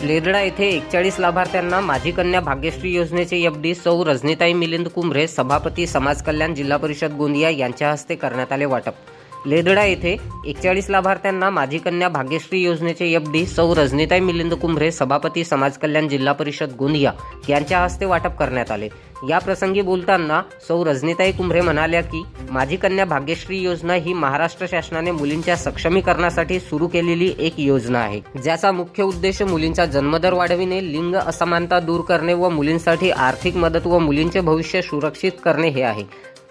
लेरडा येथे 41 लाभार्थ्यांना माझी कन्या भाग्यश्री योजनेचे एफडी सौ रजनीताई मिलिंद कुंभरे, सभापती समाज कल्याण जिल्हा परिषद गोंदिया यांच्या हस्ते करण्यात आले वाटप। लेरडा येथे 41 लाभार्थ्यांना माझी कन्या भाग्यश्री योजनेचे एफडी सौ रजनीताई मिलिंद कुंभरे, सभापती समाज कल्याण जिल्हा परिषद गोंदिया यांच्या हस्ते वाटप करण्यात आले। या प्रसंगी बोलताना सौ रजनीताई कुंभरे म्हणाल्या की माझी कन्या भाग्यश्री योजना ही महाराष्ट्र शासनाने मुलींच्या सक्षमीकरणासाठी सुरू केलेली एक योजना आहे, ज्याचा मुख्य उद्देश मुलींचा जन्मदर वाढविणे, लिंग असमानता दूर करणे व मुलींसाठी आर्थिक मदत व मुलींचे भविष्य सुरक्षित करणे हे आहे।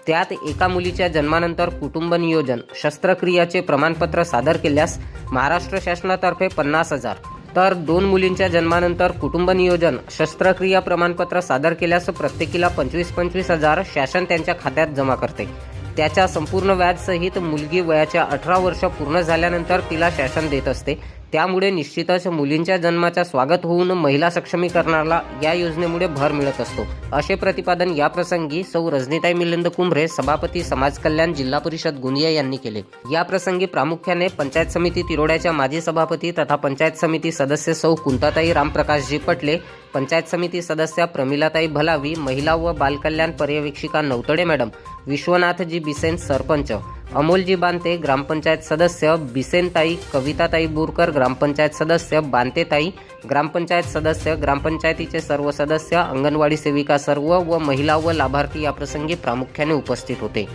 त्यात एका मुलीच्या जन्मानंतर कुटुंब नियोजन शस्त्रक्रियाचे प्रमाणपत्र सादर केल्यास महाराष्ट्र शासनातर्फे 50,000, तर 2 मुलींच्या जन्मानंतर कुटुंब नियोजन शस्त्रक्रिया प्रमाणपत्र सादर केल्यास प्रत्येकीला 25,000 शासन त्यांच्या खात्यात जमा करते। त्याच्या संपूर्ण व्याज सहित मुलगी वयाच्या 18 वर्ष पूर्ण झाल्यानंतर तिला शासन देत असते। त्यामुळे निश्चितच मुलींच्या जन्माचा स्वागत होऊन महिला सक्षमीकरणाला या योजनेमुळे भर मिळत असतो, असे प्रतिपादन या प्रसंगी सौ रजनीताई मिलिंद कुंभरे, सभापती समाज कल्याण जिल्हा परिषद गोंदिया यांनी केले। या प्रसंगी प्रामुख्याने पंचायत समिती तिरोड्याच्या माजी सभापती तथा पंचायत समिती सदस्य सौ कुंताताई रामप्रकाशजी पटले, पंचायत समिती सदस्या प्रमिलाताई भलावी, महिला व बालकल्याण पर्यवेक्षिका नवतडे मॅडम, विश्वनाथजी बिसेन सरपंच, अमोलजी बांते ग्रामपंचायत सदस्य, बिसेनताई, कविताताई बोरकर ग्रामपंचायत सदस्य, बांतेताई ग्रामपंचायत सदस्य, ग्रामपंचायतीचे सर्व सदस्य, अंगणवाडी सेविका सर्व व महिला व लाभार्थी या प्रसंगी प्रामुख्याने उपस्थित होते।